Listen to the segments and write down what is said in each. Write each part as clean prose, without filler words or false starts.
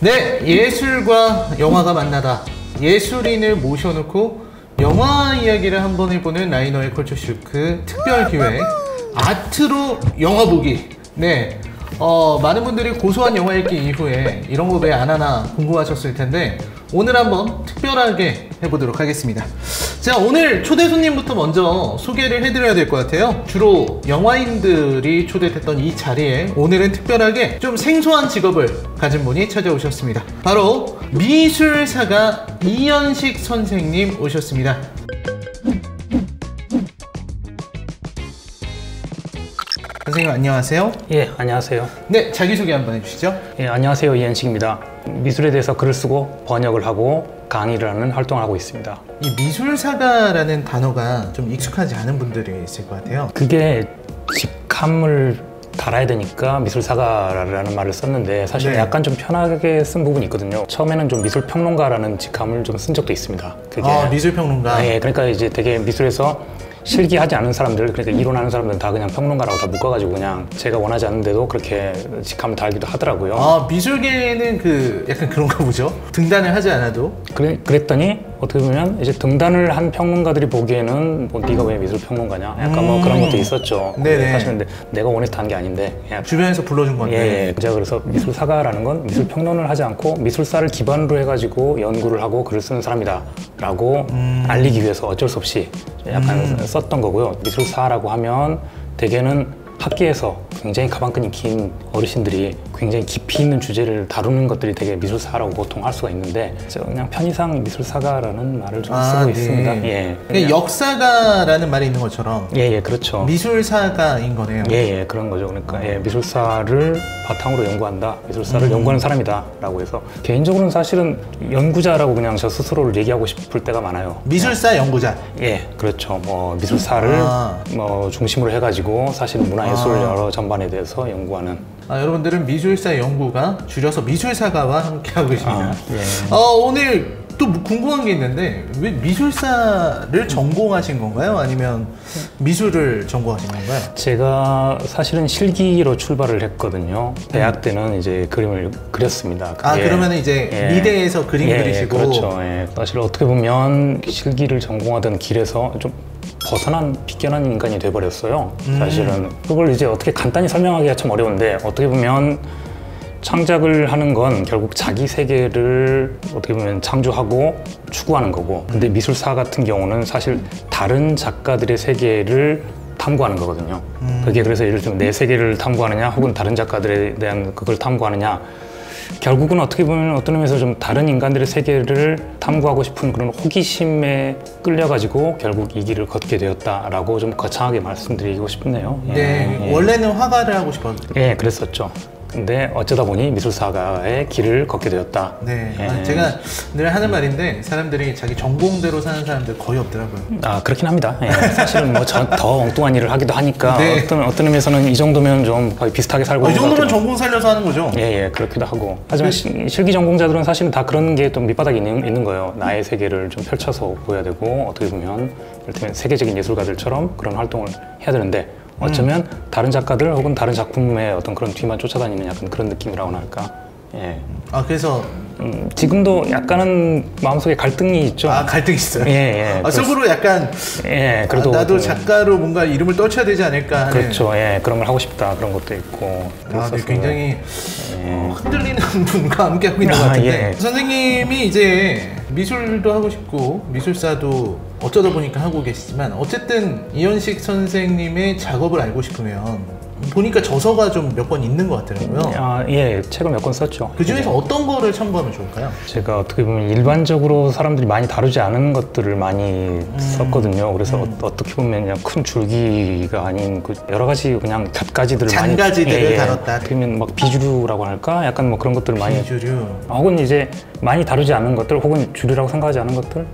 네, 예술과 영화가 만나다. 예술인을 모셔놓고 영화 이야기를 한번 해보는 라이너의 컬처쇼크 특별 기획 아트로 영화 보기. 네, 많은 분들이 고소한 영화 읽기 이후에 이런 거 왜 안 하나 궁금하셨을 텐데 오늘 한번 특별하게 해보도록 하겠습니다. 자, 오늘 초대 손님부터 먼저 소개를 해드려야 될 것 같아요. 주로 영화인들이 초대됐던 이 자리에 오늘은 특별하게 좀 생소한 직업을 가진 분이 찾아오셨습니다. 바로 미술사가 이현식 선생님 오셨습니다. 선생님 안녕하세요. 예, 안녕하세요. 네, 자기소개 한번 해주시죠. 예, 안녕하세요. 이현식입니다. 미술에 대해서 글을 쓰고 번역을 하고 강의를 하는 활동을 하고 있습니다. 이 미술사가라는 단어가 좀 익숙하지 않은 분들이 있을 것 같아요. 그게 직함을 달아야 되니까 미술사가라는 말을 썼는데 사실 네. 약간 좀 편하게 쓴 부분이 있거든요. 처음에는 좀 미술평론가라는 직함을 좀 쓴 적도 있습니다. 그게 미술평론가. 예, 그러니까 이제 되게 미술에서 실기하지 않은 사람들, 그러니까 이론하는 사람들은 다 그냥 평론가라고 다 묶어가지고 그냥 제가 원하지 않는데도 그렇게 직함을 달기도 하더라고요. 미술계는 약간 그런가 보죠? 등단을 하지 않아도? 그랬더니 어떻게 보면 이제 등단을 한 평론가들이 보기에는 뭐 네가 왜 미술 평론가냐? 약간 뭐 그런 것도 있었죠. 네네. 사실은 내가 원해서 한 게 아닌데 그냥 주변에서 불러준 건데. 예. 제가 그래서 미술사가라는 건 미술 평론을 하지 않고 미술사를 기반으로 해가지고 연구를 하고 글을 쓰는 사람이다라고 알리기 위해서 어쩔 수 없이 약간 썼던 거고요. 미술사라고 하면 대개는 학계에서 굉장히 가방끈이 긴 어르신들이 굉장히 깊이 있는 주제를 다루는 것들이 되게 미술사라고 보통 할 수가 있는데 제가 그냥 편의상 미술사가라는 말을 좀 쓰고 네. 있습니다. 예. 그러니까 역사가라는 말이 있는 것처럼 예, 그렇죠. 미술사가인 거네요. 예, 그런 거죠. 그러니까 미술사를 바탕으로 연구한다. 미술사를 연구하는 사람이다. 라고 해서 개인적으로는 사실은 연구자라고 그냥 저 스스로를 얘기하고 싶을 때가 많아요. 미술사 연구자. 예, 그렇죠. 뭐 미술사를 뭐 중심으로 해가지고 사실 문화예술 여러 전반에 대해서 연구하는. 여러분들은 미술사 연구가 줄여서 미술사가와 함께하고 계십니다. 예. 오늘 또 궁금한 게 있는데 왜 미술사를 전공하신 건가요? 아니면 미술을 전공하신 건가요? 제가 사실은 실기로 출발을 했거든요. 대학 때는 이제 그림을 그렸습니다. 그러면 이제 미대에서 그림 그리시고. 그렇죠. 사실 어떻게 보면 실기를 전공하던 길에서 좀 벗어난 비껴난 인간이 돼버렸어요. 사실은 그걸 이제 어떻게 간단히 설명하기가 참 어려운데 어떻게 보면 창작을 하는 건 결국 자기 세계를 어떻게 보면 창조하고 추구하는 거고, 근데 미술사 같은 경우는 사실 다른 작가들의 세계를 탐구하는 거거든요. 그게 그래서 예를 들면 내 세계를 탐구하느냐 혹은 다른 작가들에 대한 그걸 탐구하느냐, 결국은 어떻게 보면 어떤 의미에서 좀 다른 인간들의 세계를 탐구하고 싶은 그런 호기심에 끌려가지고 결국 이 길을 걷게 되었다라고 좀 거창하게 말씀드리고 싶네요. 네, 원래는 화가를 하고 싶었는데. 예, 그랬었죠. 근데 어쩌다 보니 미술사가의 길을 걷게 되었다. 네, 제가 늘 하는 말인데 사람들이 자기 전공대로 사는 사람들 거의 없더라고요. 그렇긴 합니다. 사실은 뭐 더 엉뚱한 일을 하기도 하니까 어떤 의미에서는 이 정도면 좀 거의 비슷하게 살고 이 정도면 전공 살려서 하는 거죠? 예, 그렇기도 하고. 하지만 실기 전공자들은 사실은 다 그런 게 좀 밑바닥에 있는 거예요. 나의 세계를 좀 펼쳐서 보여야 되고 어떻게 보면 예를 들면 세계적인 예술가들처럼 그런 활동을 해야 되는데 어쩌면 다른 작가들 혹은 다른 작품의 어떤 그런 뒤만 쫓아다니는 약간 그런 느낌이라고나 할까. 예. 그래서 지금도 약간은 마음속에 갈등이 있죠. 갈등이 있어요? 예. 속으로 약간 그래도 나도 작가로 뭔가 이름을 떨쳐야 되지 않을까 하는. 그렇죠. 그런 걸 하고 싶다 그런 것도 있고. 굉장히 흔들리는 분과 함께하고 있는 것 같은데 선생님이 이제 미술도 하고 싶고 미술사도 어쩌다 보니까 하고 계시지만 어쨌든 이현식 선생님의 작업을 알고 싶으면 보니까 저서가 좀 몇 권 있는 것 같더라고요. 책을 몇 권 썼죠. 그 중에서 어떤 거를 참고하면 좋을까요? 제가 어떻게 보면 일반적으로 사람들이 많이 다루지 않은 것들을 많이 썼거든요. 그래서 어떻게 보면 그냥 큰 줄기가 아닌 여러 가지 그냥 곁가지들을 잔가지들을 다뤘다. 그러면 막 비주류라고 할까? 약간 뭐 그런 것들을 많이. 비주류. 혹은 이제 많이 다루지 않은 것들, 혹은 주류라고 생각하지 않은 것들.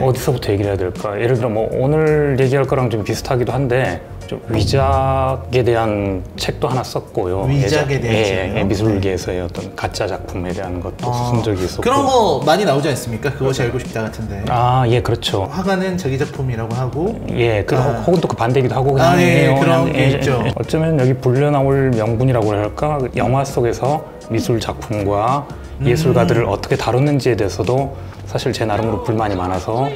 어디서부터 얘기를 해야 될까? 예를 들어 뭐 오늘 얘기할 거랑 좀 비슷하기도 한데. 위작에 대한 책도 하나 썼고요. 위작에 대한 책이요? 미술계에서의 어떤 가짜 작품에 대한 것도 쓴 적이 있었고. 그런 거 많이 나오지 않습니까? 그것이 알고 싶다 같은데. 그렇죠. 화가는 자기 작품이라고 하고. 혹은 또 그 반대기도 하고. 그런 게 있죠. 어쩌면 여기 불려 나올 명분이라고 할까? 영화 속에서 미술 작품과 예술가들을 어떻게 다뤘는지에 대해서도 사실 제 나름으로 불만이 많아서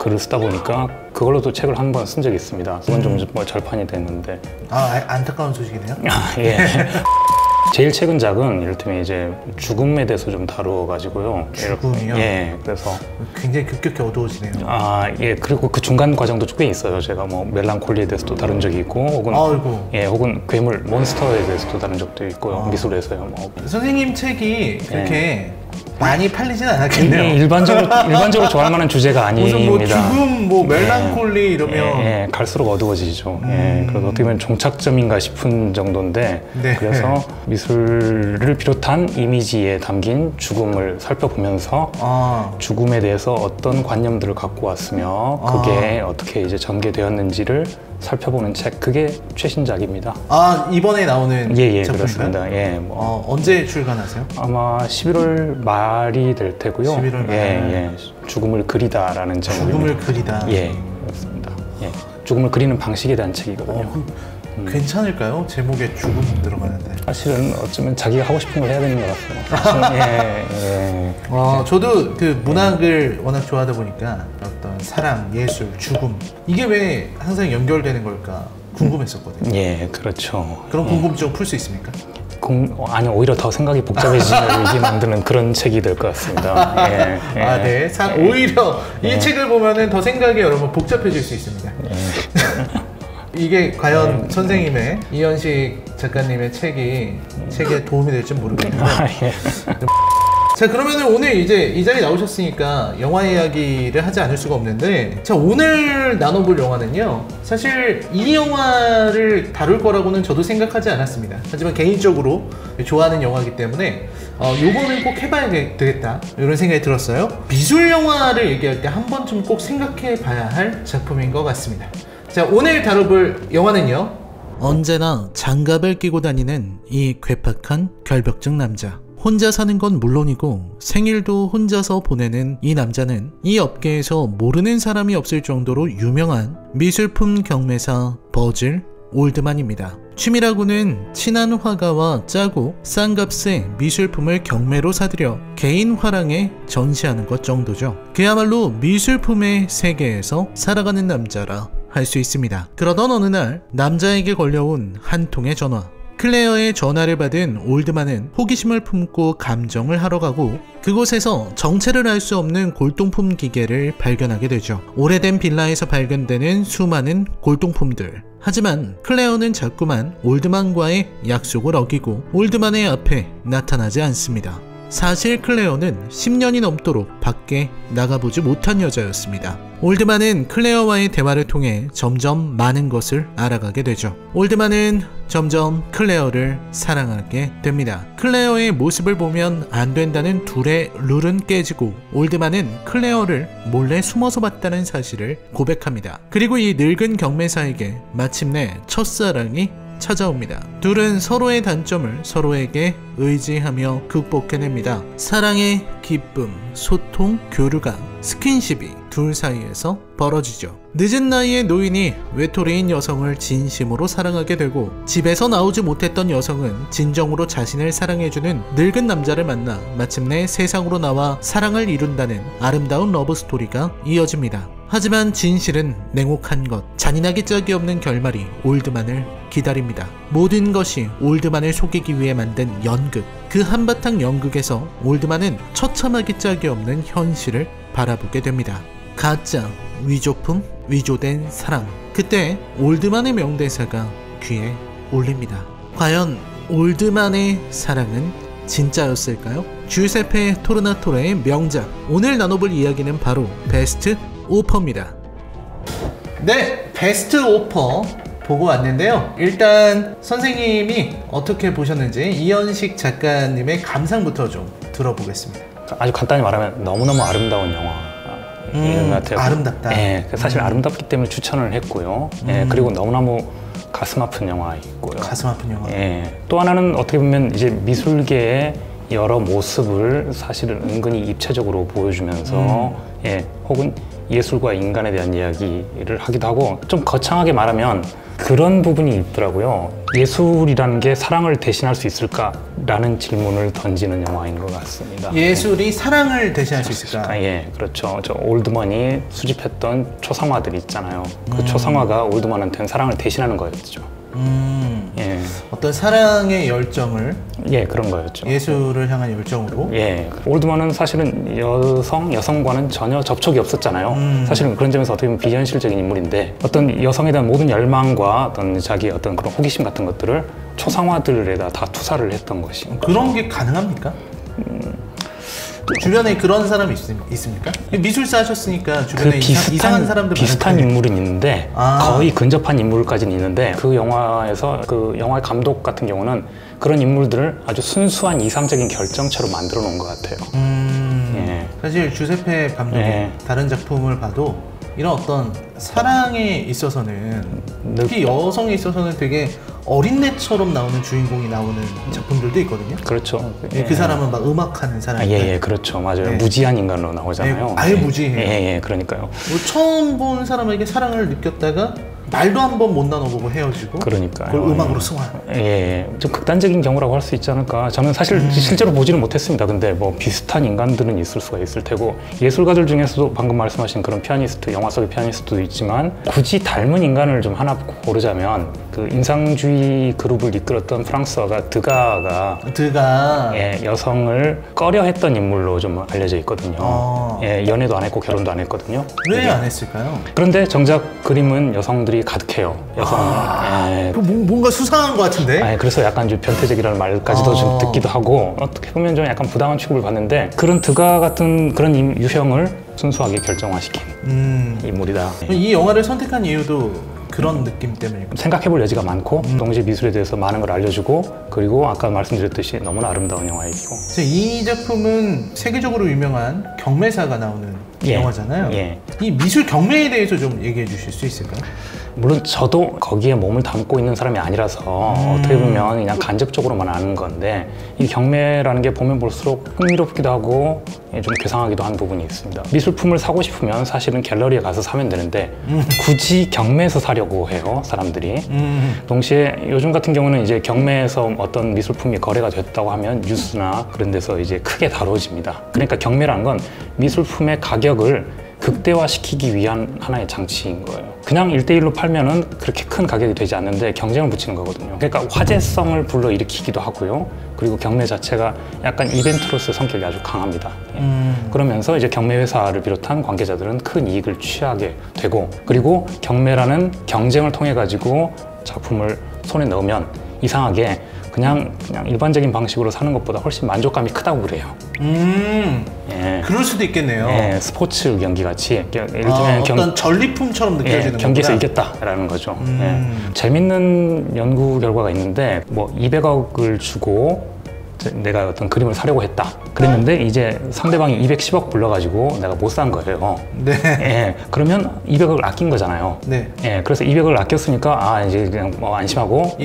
글을 쓰다 보니까 그걸로도 책을 한 번 쓴 적이 있습니다. 그건 좀 뭐 절판이 됐는데. 안타까운 소식이네요. 예. 제일 최근 작은 이를테면 이제 죽음에 대해서 좀 다루어가지고요. 죽음이요? 예, 그래서 굉장히 급격히 어두워지네요. 예, 그리고 그 중간 과정도 꽤 있어요. 제가 뭐 멜랑콜리에 대해서도 다룬 적이 있고, 혹은 혹은 괴물, 몬스터에 대해서도 다룬 적도 있고요. 미술에서요. 뭐. 선생님 책이 그렇게 많이 팔리진 않았겠네요. 일반적으로 좋아할 만한 주제가 아닙니다. 무슨 뭐 죽음, 뭐 멜랑콜리 이러면 갈수록 어두워지죠. 그래서 어떻게 보면 종착점인가 싶은 정도인데, 그래서 미술을 비롯한 이미지에 담긴 죽음을 살펴보면서 죽음에 대해서 어떤 관념들을 갖고 왔으며 그게 어떻게 이제 전개되었는지를 살펴보는 책, 그게 최신작입니다. 이번에 나오는 작품인가요? 그렇습니다. 언제 출간하세요? 아마 11월 말이 될 테고요. 11월 말. 죽음을 그리다라는 제목입니다. 죽음을 그리다. 그렇습니다. 죽음을 그리는 방식에 대한 책이거든요. 괜찮을까요? 제목에 죽음 들어가는데. 사실은 어쩌면 자기가 하고 싶은 걸 해야 되는 것 같아요. 저도 그 문학을 워낙 좋아하다 보니까 어떤 사랑, 예술, 죽음 이게 왜 항상 연결되는 걸까 궁금했었거든요. 그렇죠. 그런 궁금증 풀 수 있습니까? 아니, 오히려 더 생각이 복잡해지게 만드는 그런 책이 될 것 같습니다. 오히려 이 책을 보면은 더 생각이 여러분 복잡해질 수 있습니다. 이게 과연 선생님의 이현식 작가님의 책에 도움이 될지 모르겠는데. 자, 그러면은 오늘 이제 이 자리에 나오셨으니까 영화 이야기를 하지 않을 수가 없는데, 자, 오늘 나눠볼 영화는요, 사실 이 영화를 다룰 거라고는 저도 생각하지 않았습니다. 하지만 개인적으로 좋아하는 영화이기 때문에 요거는 꼭 해봐야 되겠다 이런 생각이 들었어요. 미술 영화를 얘기할 때 한 번쯤 꼭 생각해 봐야 할 작품인 것 같습니다. 자, 오늘 다뤄볼 영화는요, 언제나 장갑을 끼고 다니는 이 괴팍한 결벽증 남자. 혼자 사는 건 물론이고 생일도 혼자서 보내는 이 남자는 이 업계에서 모르는 사람이 없을 정도로 유명한 미술품 경매사 버질 올드만입니다. 취미라고는 친한 화가와 짜고 싼 값에 미술품을 경매로 사들여 개인 화랑에 전시하는 것 정도죠. 그야말로 미술품의 세계에서 살아가는 남자라 할 수 있습니다. 그러던 어느 날 남자에게 걸려온 한 통의 전화. 클레어의 전화를 받은 올드만은 호기심을 품고 감정을 하러 가고 그곳에서 정체를 알 수 없는 골동품 기계를 발견하게 되죠. 오래된 빌라에서 발견되는 수많은 골동품들. 하지만 클레어는 자꾸만 올드만과의 약속을 어기고 올드만의 앞에 나타나지 않습니다. 사실 클레어는 10년이 넘도록 밖에 나가보지 못한 여자였습니다. 올드만은 클레어와의 대화를 통해 점점 많은 것을 알아가게 되죠. 올드만은 점점 클레어를 사랑하게 됩니다. 클레어의 모습을 보면 안 된다는 둘의 룰은 깨지고 올드만은 클레어를 몰래 숨어서 봤다는 사실을 고백합니다. 그리고 이 늙은 경매사에게 마침내 첫사랑이 찾아옵니다. 둘은 서로의 단점을 서로에게 의지하며 극복해냅니다. 사랑의 기쁨, 소통, 교류가, 스킨십이 둘 사이에서 벌어지죠. 늦은 나이에 노인이 외톨이인 여성을 진심으로 사랑하게 되고 집에서 나오지 못했던 여성은 진정으로 자신을 사랑해주는 늙은 남자를 만나 마침내 세상으로 나와 사랑을 이룬다는 아름다운 러브스토리가 이어집니다. 하지만 진실은 냉혹한 것, 잔인하기 짝이 없는 결말이 올드만을 기다립니다. 모든 것이 올드만을 속이기 위해 만든 연극. 그 한바탕 연극에서 올드만은 처참하기 짝이 없는 현실을 바라보게 됩니다. 가짜, 위조품, 위조된 사랑. 그때 올드만의 명대사가 귀에 울립니다. 과연 올드만의 사랑은 진짜였을까요? 주세페 토르나토레의 명작. 오늘 나눠볼 이야기는 바로 베스트 오퍼입니다. 네, 베스트 오퍼 보고 왔는데요. 일단 선생님이 어떻게 보셨는지 이현식 작가님의 감상부터 좀 들어보겠습니다. 아주 간단히 말하면 너무너무 아름다운 영화. 아름답다. 사실 아름답기 때문에 추천을 했고요. 그리고 너무너무 가슴 아픈 영화이고요. 가슴 아픈 영화. 또 하나는 어떻게 보면 이제 미술계의 여러 모습을 사실은 은근히 입체적으로 보여주면서 혹은 예술과 인간에 대한 이야기를 하기도 하고, 좀 거창하게 말하면 그런 부분이 있더라고요. 예술이라는 게 사랑을 대신할 수 있을까라는 질문을 던지는 영화인 것 같습니다. 예술이 사랑을 대신할 수 있을까? 예, 그렇죠. 저 올드먼이 수집했던 초상화들 있잖아요. 그 초상화가 올드먼한테는 사랑을 대신하는 거였죠. 예. 어떤 사랑의 열정을 그런 거였죠. 예술을 향한 열정으로. 올드먼은 사실은 여성과는 전혀 접촉이 없었잖아요. 사실은 그런 점에서 어떻게 보면 비현실적인 인물인데, 어떤 여성에 대한 모든 열망과 어떤 자기 어떤 그런 호기심 같은 것들을 초상화들에다 다 투사를 했던 것이. 그런 게 가능합니까? 주변에 그런 사람이 있습니까? 미술사 하셨으니까 주변에 이상한 사람들 비슷한 인물은 있는데 거의 근접한 인물까지는 있는데, 그 영화에서 그 영화의 감독 같은 경우는 그런 인물들을 아주 순수한 이상적인 결정체로 만들어 놓은 것 같아요. 사실 주세페 감독의 다른 작품을 봐도 이런 어떤 사랑에 있어서는, 특히 여성에 있어서는 되게 어린애처럼 나오는 주인공이 나오는 작품들도 있거든요. 그렇죠. 그 사람은 막 음악하는 사람. 그렇죠. 맞아요. 무지한 인간으로 나오잖아요. 아예 무지해요. 그러니까요. 처음 본 사람에게 사랑을 느꼈다가 말도 한 번 못 나눠보고 헤어지고, 그러니까요. 그걸 음악으로 승화. 좀 극단적인 경우라고 할 수 있지 않을까. 저는 사실 실제로 보지는 못했습니다. 근데 뭐 비슷한 인간들은 있을 수가 있을 테고, 예술가들 중에서도 방금 말씀하신 그런 피아니스트, 영화 속의 피아니스트도 있지만, 굳이 닮은 인간을 좀 하나 고르자면 그 인상주의 그룹을 이끌었던 프랑스어가 드가가 여성을 꺼려했던 인물로 좀 알려져 있거든요. 연애도 안 했고 결혼도 안 했거든요. 왜 안 했을까요? 그런데 정작 그림은 여성들이 가득해요. 뭔가 수상한 것 같은데? 그래서 약간 좀 변태적이라는 말까지도 좀 듣기도 하고, 어떻게 보면 좀 약간 부당한 취급을 받는데, 그런 드가 같은 그런 유형을 순수하게 결정화시킨 인물이다. 이 영화를 선택한 이유도 그런 느낌 때문일까요? 생각해볼 여지가 많고, 동시에 미술에 대해서 많은 걸 알려주고, 그리고 아까 말씀드렸듯이 너무나 아름다운 영화이고. 이 작품은 세계적으로 유명한 경매사가 나오는 영화잖아요. 이 미술 경매에 대해서 좀 얘기해 주실 수 있을까요? 물론 저도 거기에 몸을 담고 있는 사람이 아니라서 어떻게 보면 그냥 간접적으로만 아는 건데, 이 경매라는 게 보면 볼수록 흥미롭기도 하고 좀 괴상하기도 한 부분이 있습니다. 미술품을 사고 싶으면 사실은 갤러리에 가서 사면 되는데 굳이 경매에서 사려고 해요, 사람들이. 동시에 요즘 같은 경우는 이제 경매에서 어떤 미술품이 거래가 됐다고 하면 뉴스나 그런 데서 이제 크게 다뤄집니다. 그러니까 경매라는 건 미술품의 가격을 극대화시키기 위한 하나의 장치인 거예요. 그냥 1대1로 팔면은 그렇게 큰 가격이 되지 않는데 경쟁을 붙이는 거거든요. 그러니까 화제성을 불러일으키기도 하고요. 그리고 경매 자체가 약간 이벤트로서의 성격이 아주 강합니다. 그러면서 이제 경매 회사를 비롯한 관계자들은 큰 이익을 취하게 되고, 그리고 경매라는 경쟁을 통해 가지고 작품을 손에 넣으면 이상하게 그냥 일반적인 방식으로 사는 것보다 훨씬 만족감이 크다고 그래요. 그럴 수도 있겠네요. 스포츠 경기 같이 예를 들면 어떤 전리품처럼 느껴지는 경기에서 거구나. 이겼다라는 거죠. 재밌는 연구 결과가 있는데, 뭐 200억을 주고 내가 어떤 그림을 사려고 했다 그랬는데 이제 상대방이 210억 불러가지고 내가 못 산 거예요. 그러면 200억을 아낀 거잖아요. 그래서 200억을 아꼈으니까 이제 그냥 뭐 안심하고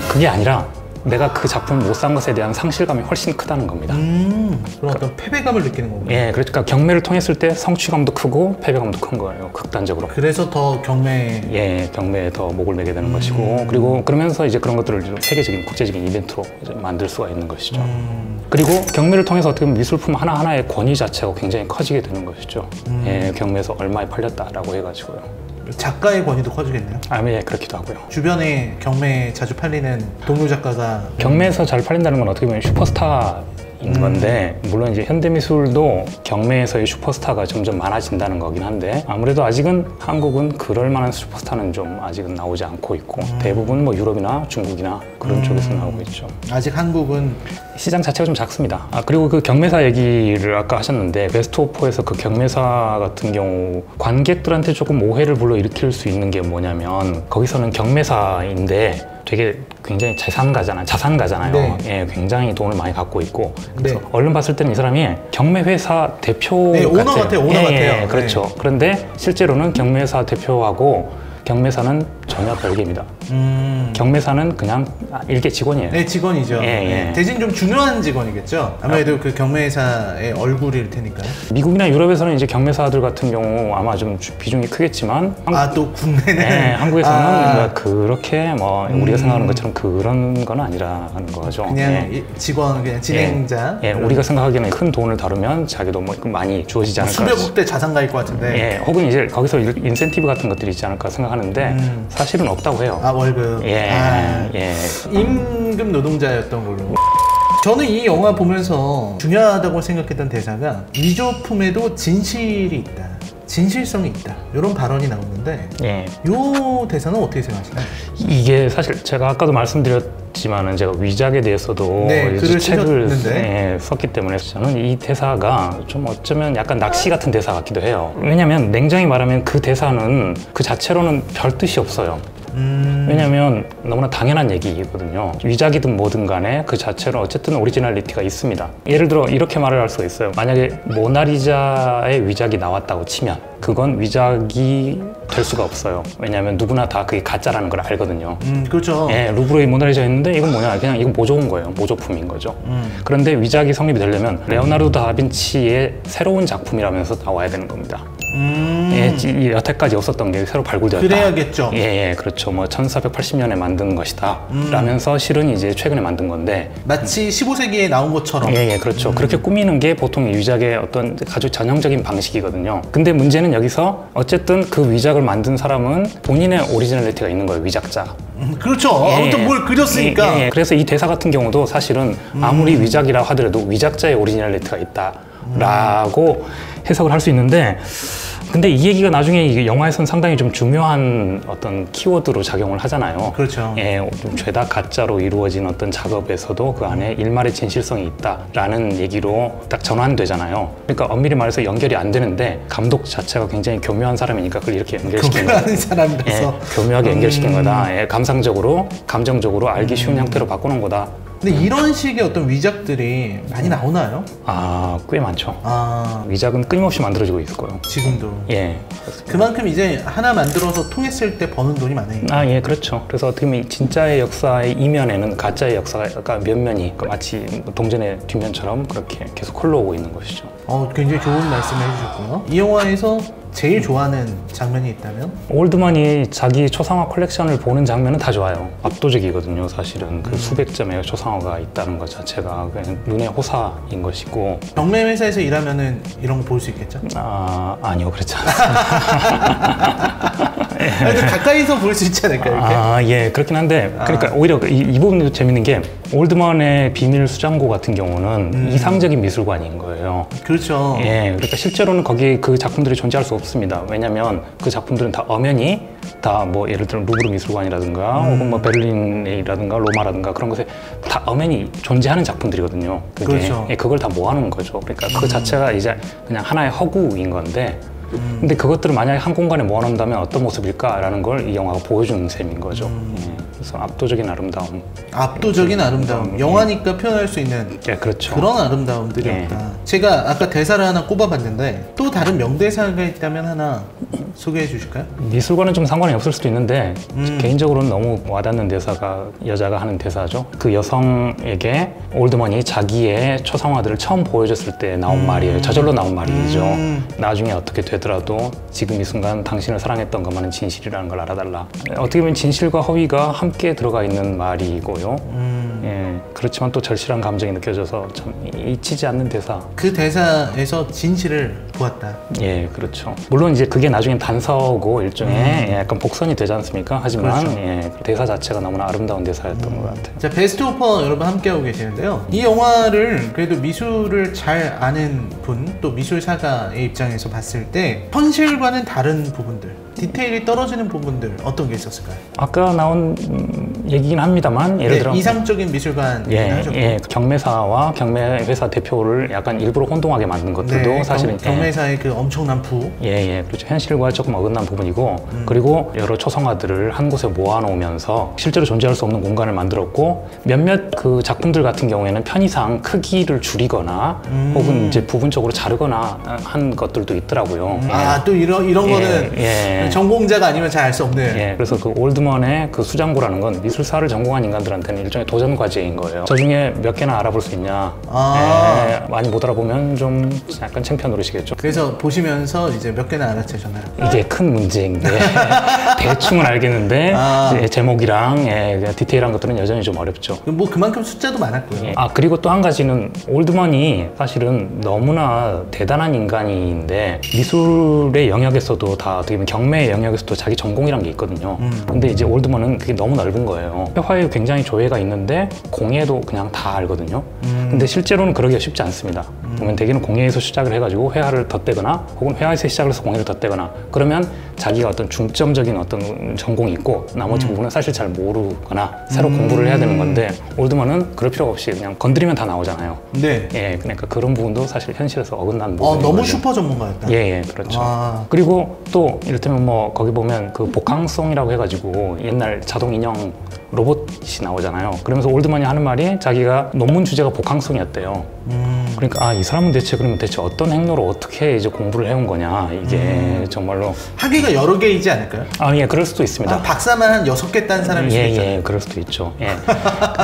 그게 아니라 내가 그 작품을 못 산 것에 대한 상실감이 훨씬 크다는 겁니다. 그런 어떤 패배감을 느끼는 거군요. 그러니까 경매를 통했을 때 성취감도 크고 패배감도 큰 거예요, 극단적으로. 그래서 더 경매에 더 목을 매게 되는 것이고, 그리고 그러면서 이제 그런 것들을 좀 세계적인 국제적인 이벤트로 이제 만들 수가 있는 것이죠. 그리고 경매를 통해서 어떻게 보면 미술품 하나하나의 권위 자체가 굉장히 커지게 되는 것이죠. 경매에서 얼마에 팔렸다라고 해가지고요. 작가의 권위도 커지겠네요. 그렇기도 하고요. 주변에 경매에 자주 팔리는 동료 작가가 경매에서 잘 팔린다는 건 어떻게 보면 슈퍼스타인 건데, 물론 이제 현대미술도 경매에서의 슈퍼스타가 점점 많아진다는 거긴 한데, 아무래도 아직은 한국은 그럴 만한 슈퍼스타는 좀 아직은 나오지 않고 있고, 대부분 뭐 유럽이나 중국이나 그런 쪽에서 나오고 있죠. 아직 한국은 시장 자체가 좀 작습니다. 그리고 그 경매사 얘기를 아까 하셨는데, 베스트 오브 4에서 그 경매사 같은 경우 관객들한테 조금 오해를 불러일으킬 수 있는 게 뭐냐면, 거기서는 경매사인데 되게 굉장히 자산가잖아요. 굉장히 돈을 많이 갖고 있고, 그래서 얼른 봤을 때는 이 사람이 경매회사 대표 오너 같아요. 그렇죠. 그런데 실제로는 경매회사 대표하고 경매사는 전혀 별개입니다. 경매사는 그냥 일개 직원이에요. 네, 직원이죠. 예. 대신 좀 중요한 직원이겠죠. 아무래도 그 경매사의 얼굴일 테니까요. 미국이나 유럽에서는 이제 경매사들 같은 경우 아마 좀 비중이 크겠지만 또 국내는 네, 한국에서는 그렇게 뭐 우리가 생각하는 것처럼 그런 건 아니라는 거죠. 그냥 직원, 그냥 진행자. 우리가 생각하기에는 큰 돈을 다루면 자기도 뭐 많이 주어지지 않을까. 수백억대 자산가일 것 같은데. 혹은 이제 거기서 인센티브 같은 것들이 있지 않을까 생각하는데 사실은 없다고 해요. 월급. 임금 노동자였던 걸로. 저는 이 영화 보면서 중요하다고 생각했던 대사가 위조품에도 진실이 있다, 진실성이 있다, 이런 발언이 나오는데 이 대사는 어떻게 생각하시나요? 이게 사실 제가 아까도 말씀드렸지만 제가 위작에 대해서도 책을 썼기 때문에 저는 이 대사가 좀 어쩌면 약간 낚시 같은 대사 같기도 해요. 왜냐하면 냉정히 말하면 그 대사는 그 자체로는 별 뜻이 없어요. 왜냐면 너무나 당연한 얘기거든요. 위작이든 뭐든 간에 그 자체로 어쨌든 오리지널리티가 있습니다. 예를 들어 이렇게 말을 할 수가 있어요. 만약에 모나리자의 위작이 나왔다고 치면 그건 위작이 될 수가 없어요. 왜냐하면 누구나 다 그게 가짜라는 걸 알거든요. 그렇죠. 루브르에 모나리자 있는데 이건 뭐냐, 그냥 이건 모조인 거예요. 모조품인 거죠. 그런데 위작이 성립이 되려면 레오나르도 다빈치의 새로운 작품이라면서 나와야 되는 겁니다. 여태까지 없었던 게 새로 발굴되었다. 그래야겠죠. 그렇죠. 뭐 1480년에 만든 것이다 라면서 실은 이제 최근에 만든 건데 마치 15세기에 나온 것처럼. 그렇죠. 그렇게 꾸미는 게 보통 위작의 어떤 아주 전형적인 방식이거든요. 근데 문제는 여기서 어쨌든 그 위작을 만든 사람은 본인의 오리지널리티가 있는 거예요. 위작자. 그렇죠. 아무튼 뭘 그렸으니까. 그래서 이 대사 같은 경우도 사실은 아무리 위작이라 하더라도 위작자의 오리지널리티가 있다라고 해석을 할 수 있는데, 근데 이 얘기가 나중에 이 영화에서는 상당히 좀 중요한 어떤 키워드로 작용을 하잖아요. 그렇죠. 좀 죄다 가짜로 이루어진 어떤 작업에서도 그 안에 일말의 진실성이 있다라는 얘기로 딱 전환되잖아요. 그러니까 엄밀히 말해서 연결이 안 되는데 감독 자체가 굉장히 교묘한 사람이니까 그걸 이렇게 연결시킨 거다. 교묘한 사람이라서. 교묘하게 연결시킨 거다. 감상적으로, 감정적으로 알기 쉬운 형태로 바꾸는 거다. 근데 이런 식의 어떤 위작들이 많이 나오나요? 꽤 많죠. 위작은 끊임없이 만들어지고 있을 거예요. 지금도. 예. 그만큼 이제 하나 만들어서 통했을 때 버는 돈이 많으니까. 그렇죠. 그래서 어떻게 보면 진짜의 역사의 이면에는 가짜의 역사가 몇 면이 마치 동전의 뒷면처럼 그렇게 계속 흘러오고 있는 것이죠. 굉장히 좋은 말씀을 해주셨고요. 이 영화에서 제일 좋아하는 장면이 있다면? 올드만이 자기 초상화 컬렉션을 보는 장면은 다 좋아요. 압도적이거든요. 사실은 그 수백 점의 초상화가 있다는 것 자체가 그냥 눈의 호사인 것이고. 경매 회사에서 일하면은 이런 거 볼 수 있겠죠? 아니요, 그렇지 않습니다. 가까이서 볼 수 있지 않을까요? 이렇게? 그렇긴 한데, 그러니까 오히려 이 부분도 재밌는 게 올드만의 비밀 수장고 같은 경우는 이상적인 미술관인 거예요. 그렇죠. 그러니까 실제로는 거기 그 작품들이 존재할 수 없습니다. 왜냐면 그 작품들은 다 엄연히 다 뭐 예를 들어 루브르 미술관이라든가 혹은 뭐 베를린이라든가 로마라든가 그런 곳에 다 엄연히 존재하는 작품들이거든요. 그렇죠. 그걸 다 모아놓은 거죠. 그러니까 그 자체가 이제 그냥 하나의 허구인 건데, 근데 그것들을 만약에 한 공간에 모아놓는다면 어떤 모습일까라는 걸 이 영화가 보여주는 셈인 거죠. 그래서 압도적인 아름다움. 압도적인 아름다움. 영화니까 표현할 수 있는 그렇죠. 그런 아름다움들이었다. 제가 아까 대사를 하나 꼽아봤는데 또 다른 명대사가 있다면 하나 소개해 주실까요? 미술관은 좀 상관이 없을 수도 있는데 개인적으로는 너무 와닿는 대사가 여자가 하는 대사죠. 그 여성에게 올드먼이 자기의 초상화들을 처음 보여줬을 때 나온 말이에요. 저절로 나온 말이죠. 나중에 어떻게 되더라도 지금 이 순간 당신을 사랑했던 것만은 진실이라는 걸 알아달라. 어떻게 보면 진실과 허위가 함께 들어가 있는 말이고요. 그렇지만 또 절실한 감정이 느껴져서 참 잊히지 않는 대사. 그 대사에서 진실을 보았다. 그렇죠. 물론 이제 그게 나중엔 단서고 일종의 약간 복선이 되지 않습니까? 하지만 그렇죠. 대사 자체가 너무나 아름다운 대사였던 것 같아요. 자, 베스트 오퍼 여러분 함께하고 계시는데요. 이 영화를 그래도 미술을 잘 아는 분, 또 미술사가의 입장에서 봤을 때 현실과는 다른 부분들, 디테일이 떨어지는 부분들 어떤 게 있었을까요? 아까 나온 얘기긴 합니다만 예를 들어 이상적인 미술관이긴 하죠. 경매사와 경매회사 대표를 약간 일부러 혼동하게 만든 것들도 사실은 경매사의 그 엄청난 부. 그렇죠. 현실과 조금 어긋난 부분이고 그리고 여러 초성화들을 한 곳에 모아놓으면서 실제로 존재할 수 없는 공간을 만들었고 몇몇 그 작품들 같은 경우에는 편의상 크기를 줄이거나 혹은 이제 부분적으로 자르거나 한 것들도 있더라고요. 또 이런 거는 전공자가 아니면 잘 알 수 없는. 그래서 그 올드먼의 그 수장고라는 건 미술사를 전공한 인간들한테는 일종의 도전 과제인 거예요. 저 중에 몇 개나 알아볼 수 있냐. 많이 못 알아보면 좀 약간 창피한 노릇이겠죠. 그래서 보시면서 이제 몇 개나 알아채셨나요? 이게 큰 문제인데 대충은 알겠는데 이제 제목이랑 디테일한 것들은 여전히 좀 어렵죠. 뭐 그만큼 숫자도 많았고요. 그리고 또 한 가지는 올드먼이 사실은 너무나 대단한 인간인데 미술의 영역에서도 다 어떻게 보면 경매의 영역에서도 자기 전공이란 게 있거든요. 근데 이제 올드먼은 그게 너무 넓은 거예요. 회화에 굉장히 조예가 있는데 공예도 그냥 다 알거든요. 근데 실제로는 그러기가 쉽지 않습니다. 보면 대개는 공예에서 시작을 해가지고 회화를 덧대거나 혹은 회화에서 시작을 해서 공예를 덧대거나 그러면 자기가 어떤 중점적인 어떤 전공이 있고 나머지 부분은 사실 잘 모르거나 새로 공부를 해야 되는 건데 올드먼은 그럴 필요가 없이 그냥 건드리면 다 나오잖아요. 그러니까 그런 부분도 사실 현실에서 어긋난 부분인 너무 거죠. 슈퍼 전문가였다. 그렇죠. 그리고 또 이를테면 뭐 거기 보면 그 복항송이라고 해가지고 옛날 자동 인형 로봇이 나오잖아요. 그러면서 올드먼이 하는 말이 자기가 논문 주제가 복항송이었대요. 그러니까 이 사람은 그러면 대체 어떤 행로로 어떻게 이제 공부를 해온 거냐 이게 정말로 학위가 여러 개이지 않을까요? 그럴 수도 있습니다. 박사만 한 6개 딴 사람일 수도 있잖아요. 그럴 수도 있죠.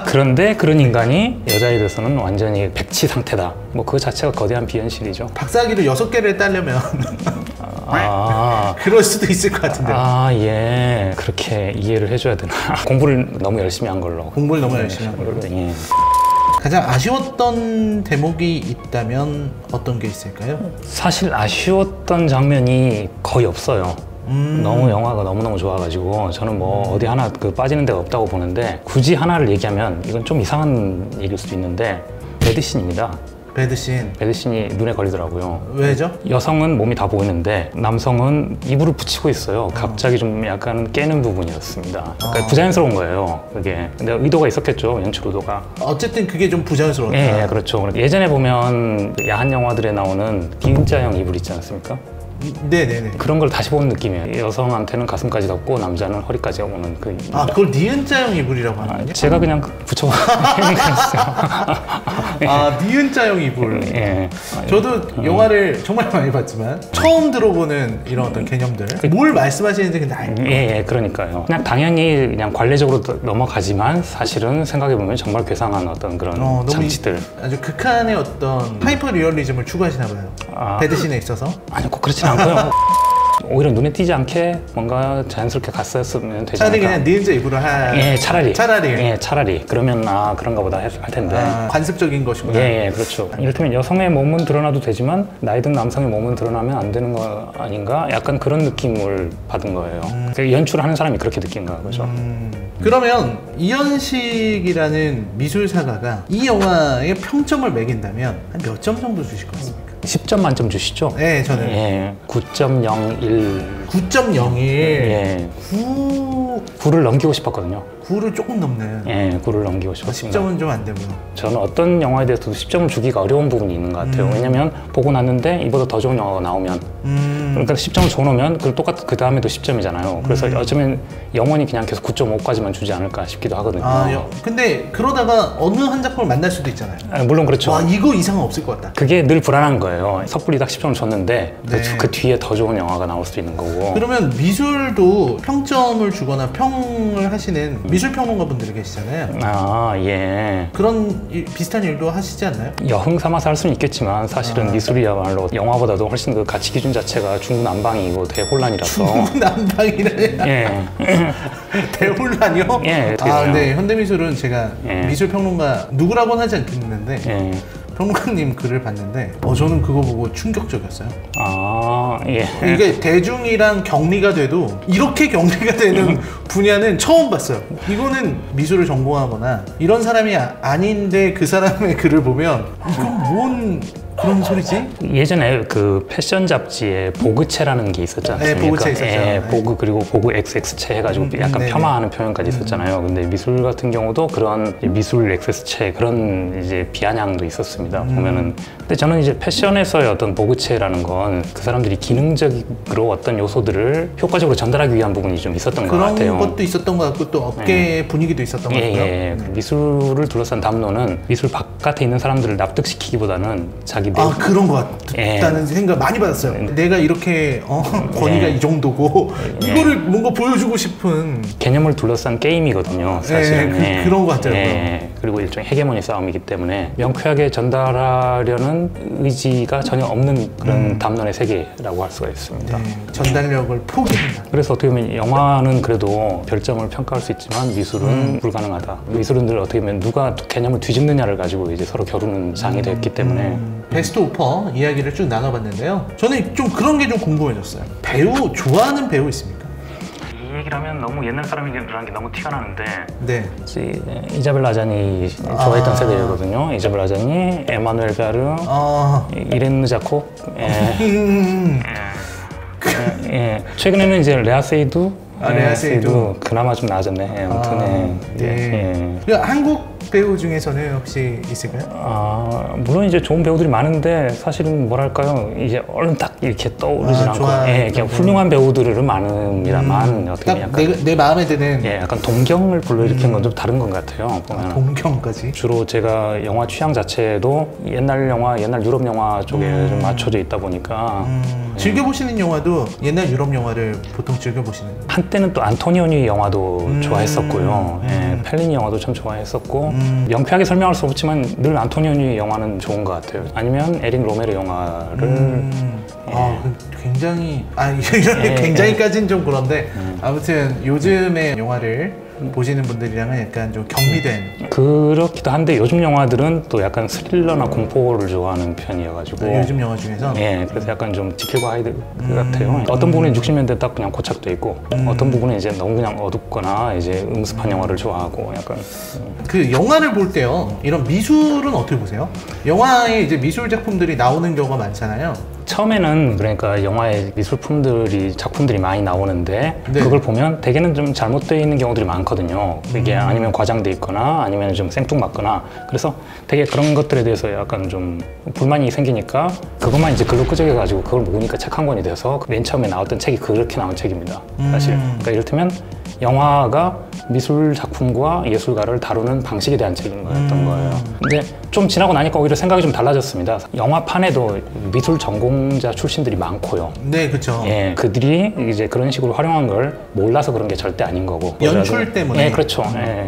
그런데 그런 인간이 여자에 대해서는 완전히 백치 상태다. 뭐 그 자체가 거대한 비현실이죠. 박사학위를 6개를 따려면 그럴 수도 있을 것 같은데. 그렇게 이해를 해줘야 되나. 공부를 너무 열심히 한 걸로. 가장 아쉬웠던 대목이 있다면 어떤 게 있을까요? 사실 아쉬웠던 장면이 거의 없어요. 너무 영화가 너무너무 좋아가지고 저는 뭐 어디 하나 빠지는 데가 없다고 보는데 굳이 하나를 얘기하면 이건 좀 이상한 얘기일 수도 있는데 배드신입니다. 배드신이 눈에 걸리더라고요. 왜죠? 여성은 몸이 다 보이는데 남성은 이불을 붙이고 있어요. 갑자기 좀 약간 깨는 부분이었습니다. 그러니까 부자연스러운 거예요. 그게. 근데 의도가 있었겠죠. 연출 의도가. 어쨌든 그게 좀 부자연스러웠다. 그렇죠. 예전에 보면 야한 영화들에 나오는 D자형 이불 있지 않습니까? 네네네. 그런 걸 다시 보는 느낌이에요. 여성한테는 가슴까지 덮고 남자는 허리까지 오는 그. 그걸 니은자형 이불이라고 하는군요? 제가 그냥 붙여봤어요. 니은자형 이불. 저도 영화를 정말 많이 봤지만 처음 들어보는 이런 어떤 개념들. 뭘 말씀하시는지 근데 알죠. 그러니까요. 그냥 당연히 그냥 관례적으로 넘어가지만 사실은 생각해보면 정말 괴상한 어떤 그런 장치들. 아주 극한의 어떤 하이퍼 리얼리즘을 추구하시나 봐요. 배드신에 있어서. 아니 꼭 그렇진 않고요. 오히려 눈에 띄지 않게 뭔가 자연스럽게 갔었으면 되지 않을까. 차라리 그냥 니은자 이불을 차라리 그러면 그런가 보다 할 텐데. 관습적인 것이구나. 그렇죠. 이를테면 여성의 몸은 드러나도 되지만 나이 든 남성의 몸은 드러나면 안 되는 거 아닌가? 약간 그런 느낌을 받은 거예요. 연출하는 사람이 그렇게 느낀 거죠. 그러면 이현식이라는 미술사가가 이 영화에 평점을 매긴다면 한 몇 점 정도 주실 것 같습니까? 10점 만점 주시죠? 네, 저는 9.01. 9.01. 9를 넘기고 싶었거든요. 9를 조금 넘는. 9를 넘기고 싶었습니다. 10점은 좀 안 되고요. 저는 어떤 영화에 대해서도 10점을 주기가 어려운 부분이 있는 것 같아요. 왜냐면 보고 났는데 이보다 더 좋은 영화가 나오면 그러니까 10점을 줘놓으면 그 다음에도 10점이잖아요. 그래서 어쩌면 영원히 그냥 계속 9.5까지만 주지 않을까 싶기도 하거든요. 근데 그러다가 어느 한 작품을 만날 수도 있잖아요. 물론 그렇죠. 이거 이상은 없을 것 같다. 그게 늘 불안한 거예요. 섣불리 딱 10점을 줬는데 그 뒤에 더 좋은 영화가 나올 수도 있는 거고. 그러면 미술도 평점을 주거나 평을 하시는 미술평론가 분들이 계시잖아요. 그런 비슷한 일도 하시지 않나요? 여흥 삼아서 할 수는 있겠지만 사실은 미술이야말로 영화보다도 훨씬 그 가치 기준 자체가 중구난방이고 대혼란이라서. 중구난방이라니? 대혼란이요? 네. 현대미술은 제가 미술평론가 누구라고는 하지 않겠는데 평론가님 글을 봤는데 저는 그거 보고 충격적이었어요. 이게 대중이랑 격리가 돼도 이렇게 격리가 되는 분야는 처음 봤어요. 이거는 미술을 전공하거나 이런 사람이 아닌데 그 사람의 글을 보면 이건 뭔 그런 소리지? 예전에 그 패션 잡지에 보그체라는 게 있었지 않습니까? 네, 보그체 있었죠. 예, 보그 그리고 보그 XX체 해가지고 약간 네네. 폄하하는 표현까지 있었잖아요. 근데 미술 같은 경우도 그런 미술 XX체 그런 이제 비아냥도 있었습니다. 보면은 근데 저는 이제 패션에서의 어떤 보그체라는 건 그 사람들이 기능적으로 어떤 요소들을 효과적으로 전달하기 위한 부분이 좀 있었던 것 같아요. 그런 것도 있었던 것 같고 또 업계 분위기도 있었던 것 같고요. 예. 미술을 둘러싼 담론은 미술 바깥에 있는 사람들을 납득시키기보다는 자기 내 그런 것 같다는 생각 많이 받았어요. 내가 이렇게 권위가 이 정도고 이거를 뭔가 보여주고 싶은 개념을 둘러싼 게임이거든요. 사실은 그런 것 같아요. 그리고 일종의 헤게모니 싸움이기 때문에 명쾌하게 전달하려는 의지가 전혀 없는 그런 담론의 세계라고 할 수가 있습니다. 전달력을 포기한다. 그래서 어떻게 보면 영화는 그래도 별점을 평가할 수 있지만 미술은 불가능하다. 미술은 늘 어떻게 보면 누가 개념을 뒤집느냐를 가지고 이제 서로 겨루는 장이 됐기 때문에 베스트 오퍼 이야기를 쭉 나눠봤는데요. 저는 좀 그런 게 좀 궁금해졌어요. 배우 좋아하는 배우 있습니까? 이 얘기를 하면 너무 옛날 사람이라는 게 너무 티가 나는데 네. 이자벨 라자니 좋아했던 세대거든요. 이자벨 라자니, 에마누엘 베르, 이렌느 자콥. 최근에는 이제 레아 세이두. 레아 세이두 그나마 좀 나아졌네. 아무튼 한국 배우 중에서는 혹시 있을까요? 물론 이제 좋은 배우들이 많은데 사실은 뭐랄까요, 이제 얼른 딱 이렇게 떠오르진 않고, 그냥 훌륭한 배우들은 많습니다만 어떻게 약간 내 마음에 드는 약간 동경을 불러일으키는 건 좀 다른 것 같아요. 보면 동경까지. 주로 제가 영화 취향 자체도 옛날 영화, 옛날 유럽 영화 쪽에 좀 맞춰져 있다 보니까 즐겨 보시는 영화도 옛날 유럽 영화를 보통 즐겨 보시는. 한때는 또 안토니오니 영화도 좋아했었고요. 펠리니 영화도 참 좋아했었고. 명쾌하게 설명할 수 없지만 늘 안토니오니 영화는 좋은 것 같아요. 아니면 에릭 로메르 영화를 굉장히 굉장히까지는 좀 그런데 아무튼 요즘의 영화를 보시는 분들이랑은 약간 좀 경미된 그렇기도 한데 요즘 영화들은 또 약간 스릴러나 공포를 좋아하는 편이어가지고 요즘 영화 중에서 그래서 약간 좀 지킬과 하이드 같아요. 어떤 부분은 60년대 딱 그냥 고착돼 있고 어떤 부분은 이제 너무 그냥 어둡거나 이제 음습한 영화를 좋아하고 약간 그 영화를 볼 때요, 이런 미술은 어떻게 보세요? 영화에 이제 미술 작품들이 나오는 경우가 많잖아요. 처음에는 그러니까 영화에 미술품들이 작품들이 많이 나오는데 그걸 보면 대개는 좀 잘못되어 있는 경우들이 많거든요. 이게 아니면 과장돼 있거나 아니면 좀 생뚱맞거나 그래서 되게 그런 것들에 대해서 약간 좀 불만이 생기니까 그것만 이제 글로 끄적여 가지고 그걸 모으니까 책 한 권이 돼서 맨 처음에 나왔던 책이 그렇게 나온 책입니다. 사실 그러니까 이를테면 영화가 미술 작품과 예술가를 다루는 방식에 대한 책인 거였던 거예요. 근데 좀 지나고 나니까 오히려 생각이 좀 달라졌습니다. 영화판에도 미술 전공자 출신들이 많고요. 네, 그렇죠. 그들이 이제 그런 식으로 활용한 걸 몰라서 그런 게 절대 아닌 거고. 연출 때문에. 그렇죠.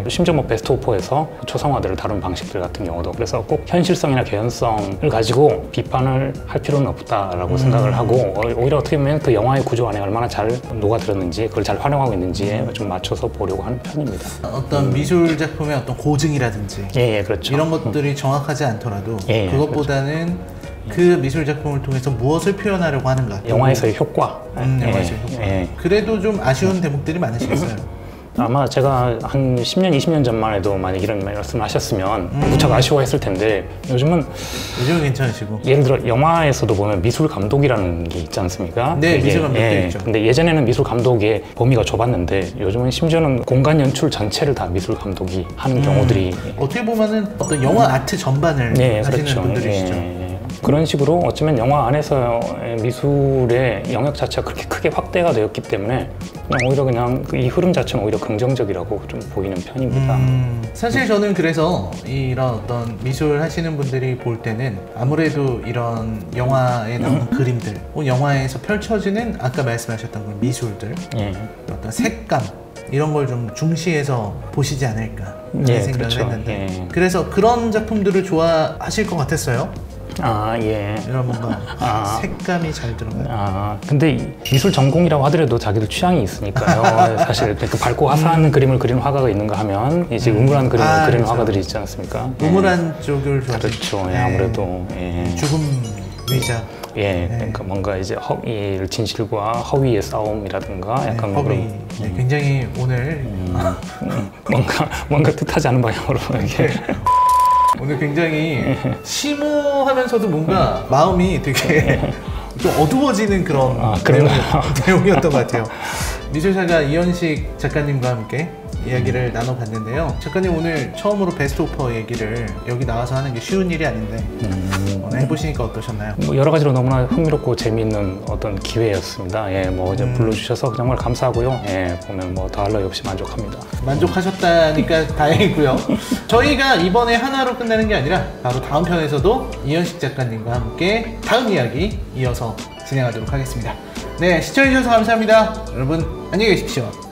심지어 뭐 베스트 오퍼에서 초상화들을 다룬 방식들 같은 경우도 그래서 꼭 현실성이나 개연성을 가지고 비판을 할 필요는 없다라고 생각을 하고 오히려 어떻게 보면 그 영화의 구조 안에 얼마나 잘 녹아들었는지 그걸 잘 활용하고 있는지에 좀 맞춰서 보려고 하는 편입니다. 어떤 미술 작품의 어떤 고증이라든지 그렇죠. 이런 것들이 정확하지 않더라도 그것보다는 그 미술 작품을 통해서 무엇을 표현하려고 하는가. 영화에서의 효과. 영화에서의 효과. 그래도 좀 아쉬운 대목들이 많으시겠어요. 아마 제가 한 10년, 20년 전만 해도 만약 이런 말씀을 하셨으면 무척 아쉬워했을 텐데 요즘은 괜찮으시고 예를 들어 영화에서도 보면 미술 감독이라는 게 있지 않습니까? 네, 미술 감독도 있죠. 근데 예전에는 미술 감독의 범위가 좁았는데 요즘은 심지어는 공간 연출 전체를 다 미술 감독이 하는 경우들이 어떻게 보면은 어떤 영화 아트 전반을 하시는 분들이시죠. 그런 식으로 어쩌면 영화 안에서의 미술의 영역 자체가 그렇게 크게 확대가 되었기 때문에 오히려 그냥 이 흐름 자체는 오히려 긍정적이라고 좀 보이는 편입니다. 사실 저는 그래서 이런 어떤 미술 하시는 분들이 볼 때는 아무래도 이런 영화에 나오는 그림들, 영화에서 펼쳐지는 아까 말씀하셨던 그런 미술들, 어떤 색감 이런 걸 좀 중시해서 보시지 않을까 하는 생각을 했는데 그래서 그런 작품들을 좋아하실 것 같았어요. 이런 뭔가 색감이 잘 들어가요. 근데 미술 전공이라고 하더라도 자기들 취향이 있으니까요. 사실 그 밝고 화사한 그림을 그리는 화가가 있는가 하면 이제 음울한 그림을 그리는 그렇죠. 화가들이 있지 않습니까? 음울한 쪽을 좋아하시죠. 그렇죠. 아무래도 죽음 위작. 그러니까 뭔가 이제 허위를 진실과 허위의 싸움이라든가 약간 뭐 허위. 굉장히 오늘 뭔가 뜻하지 않은 방향으로 이렇게. 오늘 굉장히 심오하면서도 뭔가 마음이 되게 좀 어두워지는 그런 내용이었던 것 같아요. 미술사가 이현식 작가님과 함께 이야기를 나눠봤는데요. 작가님 오늘 처음으로 베스트 오퍼 얘기를 여기 나와서 하는 게 쉬운 일이 아닌데 해보시니까 어떠셨나요? 뭐 여러 가지로 너무나 흥미롭고 재미있는 어떤 기회였습니다. 예, 뭐 이제 불러주셔서 정말 감사하고요. 예, 보면 뭐 더할 나위 없이 만족합니다. 만족하셨다니까 다행이고요. 저희가 이번에 하나로 끝나는 게 아니라 바로 다음 편에서도 이현식 작가님과 함께 다음 이야기 이어서 진행하도록 하겠습니다. 네, 시청해주셔서 감사합니다. 여러분 안녕히 계십시오.